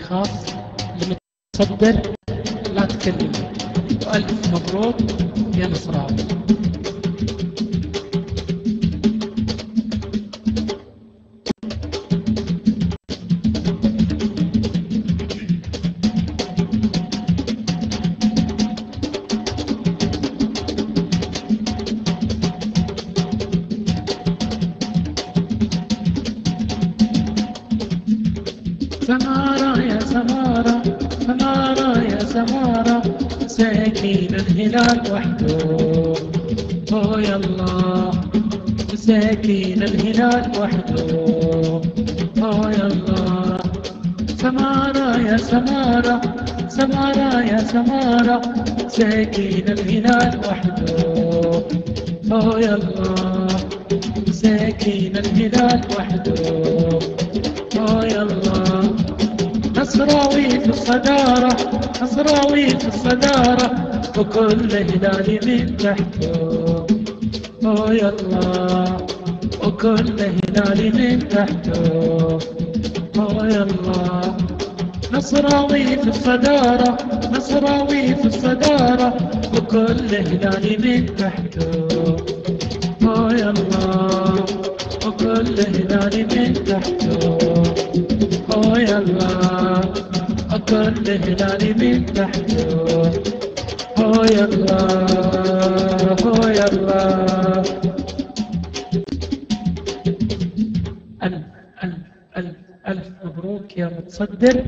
خاص للمتصدر لا تكلمه. وألف مبروك يا نصراوي. سمارة يا سمارة، سمارة يا سمارة، مساكين الهلال وحده. أوه يلا مساكين الهلال وحده. أوه يلا سمارة يا سمارة، سمارة يا سمارة، مساكين الهلال وحده. أوه يلا مساكين الهلال وحده. أوه يلا نصراوي في الصدارة، نصراوي في الصدارة، وكل هلالي من تحته. أوه يلا وكل هلالي من تحته. أوه يلا نصراوي في الصدارة، نصراوي في الصدارة، وكل هلالي من تحته. أوه يلا وكل هلالي من تحته. أوه يلا وكل هلالي من تحته. أوه يلا أوه يلا. ألف ألف ألف ألف مبروك يا متصدر.